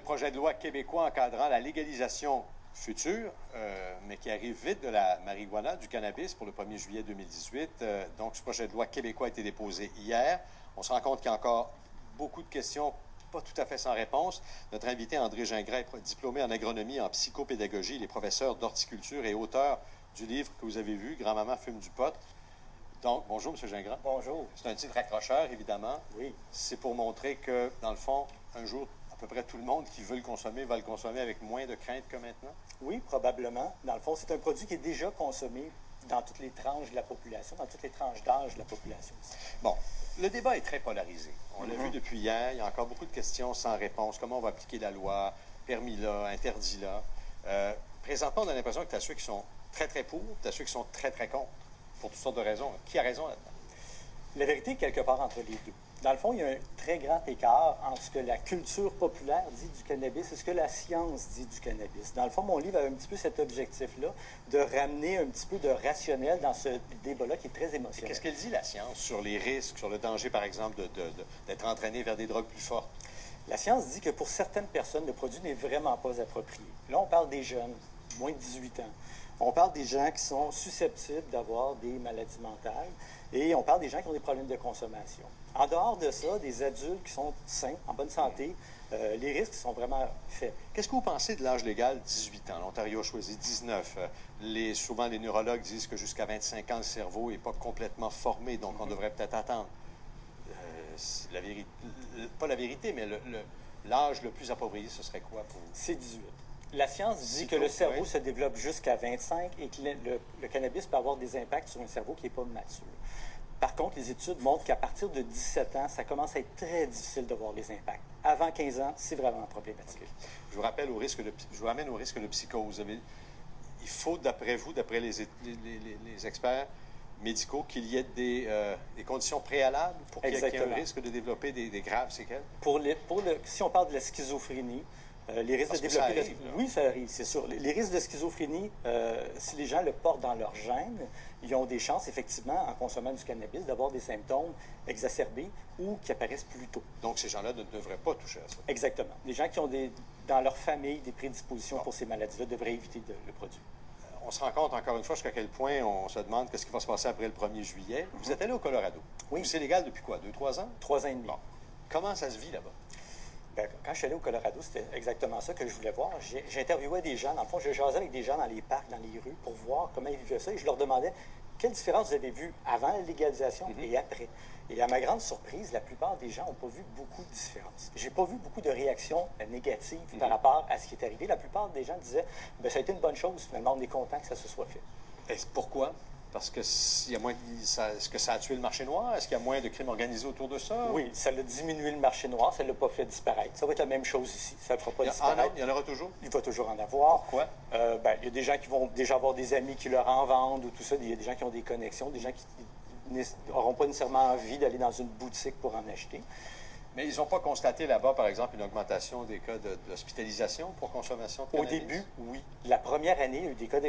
projet de loi québécois encadrant la légalisation future, mais qui arrive vite, de la marijuana, du cannabis, pour le 1er juillet 2018. Donc, ce projet de loi québécois a été déposé hier. On se rend compte qu'il y a encore beaucoup de questions pas tout à fait sans réponse. Notre invité, André Gingras, diplômé en agronomie et en psychopédagogie. Il est professeur d'horticulture et auteur du livre que vous avez vu, « Grand-maman fume du pot ». Donc, bonjour, M. Gingras. Bonjour. C'est un titre accrocheur, évidemment. Oui. C'est pour montrer que, dans le fond, un jour, à peu près tout le monde qui veut le consommer va le consommer avec moins de crainte que maintenant? Oui, probablement. Dans le fond, c'est un produit qui est déjà consommé dans toutes les tranches de la population, dans toutes les tranches d'âge de la population. Bon, le débat est très polarisé. On l'a vu depuis hier. Il y a encore beaucoup de questions sans réponse. Comment on va appliquer la loi? Permis là, interdit là. Présentement, on a l'impression que tu as ceux qui sont très, très pour, tu as ceux qui sont très, très contre, pour toutes sortes de raisons. Qui a raison là-dedans? La vérité est quelque part entre les deux. Dans le fond, il y a un très grand écart entre ce que la culture populaire dit du cannabis et ce que la science dit du cannabis. Dans le fond, mon livre avait un petit peu cet objectif-là, de ramener un petit peu de rationnel dans ce débat-là qui est très émotionnel. Qu'est-ce qu'elle dit, la science, sur les risques, sur le danger, par exemple, d'être entraîné vers des drogues plus fortes? La science dit que pour certaines personnes, le produit n'est vraiment pas approprié. Là, on parle des jeunes, moins de 18 ans. On parle des gens qui sont susceptibles d'avoir des maladies mentales et on parle des gens qui ont des problèmes de consommation. En dehors de ça, des adultes qui sont sains, en bonne santé, les risques sont vraiment faibles. Qu'est-ce que vous pensez de l'âge légal, 18 ans? L'Ontario a choisi 19. Souvent, les neurologues disent que jusqu'à 25 ans, le cerveau n'est pas complètement formé, donc on devrait peut-être attendre. La vérité, pas la vérité, mais l'âge le plus approprié, ce serait quoi pour vous? C'est 18. La science dit que le cerveau se développe jusqu'à 25 et que le cannabis peut avoir des impacts sur un cerveau qui n'est pas mature. Par contre, les études montrent qu'à partir de 17 ans, ça commence à être très difficile de voir les impacts. Avant 15 ans, c'est vraiment problématique. Okay. Je vous ramène au risque de psychose. Il faut, d'après vous, d'après les experts médicaux, qu'il y ait des conditions préalables pour qu'il y ait un risque de développer des graves séquelles? Si on parle de la schizophrénie, les risques de développer... Oui, ça arrive, c'est sûr. Les risques de schizophrénie, si les gens le portent dans leur gène, ils ont des chances, effectivement, en consommant du cannabis, d'avoir des symptômes exacerbés ou qui apparaissent plus tôt. Donc, ces gens-là ne devraient pas toucher à ça? Exactement. Les gens qui ont dans leur famille des prédispositions pour ces maladies-là devraient éviter le produit. On se rend compte, encore une fois, jusqu'à quel point on se demande qu'est-ce qui va se passer après le 1er juillet. Vous êtes allé au Colorado. Oui. C'est légal depuis quoi? 2-3 ans? 3 ans et demi. Bon. Comment ça se vit là-bas? Bien, quand je suis allé au Colorado, c'était exactement ça que je voulais voir. J'interviewais des gens, dans le fond, je jasais avec des gens dans les parcs, dans les rues, pour voir comment ils vivaient ça. Et je leur demandais quelle différence vous avez vue avant la légalisation et après. Et à ma grande surprise, la plupart des gens n'ont pas vu beaucoup de différence. J'ai pas vu beaucoup de réactions négatives par rapport à ce qui est arrivé. La plupart des gens disaient, bien, ça a été une bonne chose, finalement, on est content que ça se soit fait. Et pourquoi? Parce que est-ce que ça a tué le marché noir? Est-ce qu'il y a moins de crimes organisés autour de ça? Oui, ça a diminué le marché noir, ça ne l'a pas fait disparaître. Ça va être la même chose ici, ça ne fera pas disparaître. Il y en aura toujours? Il va toujours en avoir. Pourquoi? Il y a des gens qui vont déjà avoir des amis qui leur en vendent ou tout ça. Il y a des gens qui ont des connexions, des gens qui n'auront pas nécessairement envie d'aller dans une boutique pour en acheter. Mais ils n'ont pas constaté là-bas, par exemple, une augmentation des cas d'hospitalisation pour consommation de cannabis? Au début, oui. La première année, il y a eu des cas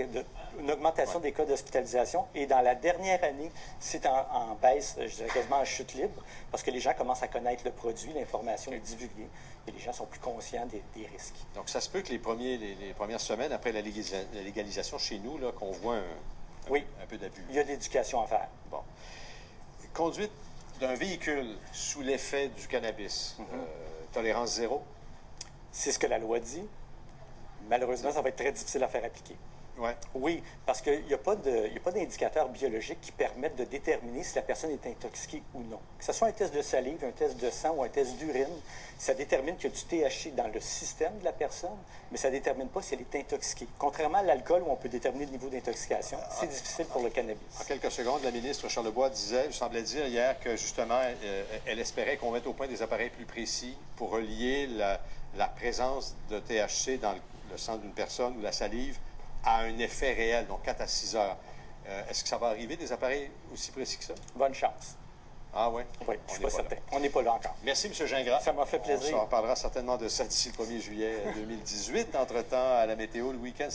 une augmentation des cas d'hospitalisation. Et dans la dernière année, c'est en baisse, je dirais quasiment en chute libre, parce que les gens commencent à connaître le produit, l'information est divulguée, et les gens sont plus conscients des risques. Donc, ça se peut que les premières semaines après la légalisation chez nous, là, qu'on voit un peu d'abus. Il y a de l'éducation à faire. Bon. Conduite d'un véhicule sous l'effet du cannabis, tolérance zéro? C'est ce que la loi dit. Malheureusement, ça va être très difficile à faire appliquer. Ouais. Oui, parce qu'il n'y a pas d'indicateur biologique qui permette de déterminer si la personne est intoxiquée ou non. Que ce soit un test de salive, un test de sang ou un test d'urine, ça détermine qu'il y a du THC dans le système de la personne, mais ça ne détermine pas si elle est intoxiquée. Contrairement à l'alcool où on peut déterminer le niveau d'intoxication, c'est difficile pour le cannabis. En quelques secondes, la ministre Charlebois semblait dire hier que justement, elle espérait qu'on mette au point des appareils plus précis pour relier la présence de THC dans le sang d'une personne ou la salive à un effet réel, donc 4 à 6 heures. Est-ce que ça va arriver, des appareils aussi précis que ça? Bonne chance. Ah oui? Oui, je ne suis pas certain. On n'est pas là encore. Merci, M. Gingras. Ça m'a fait plaisir. On s'en reparlera certainement de ça d'ici le 1er juillet 2018. Entre-temps, à la météo, le week-end,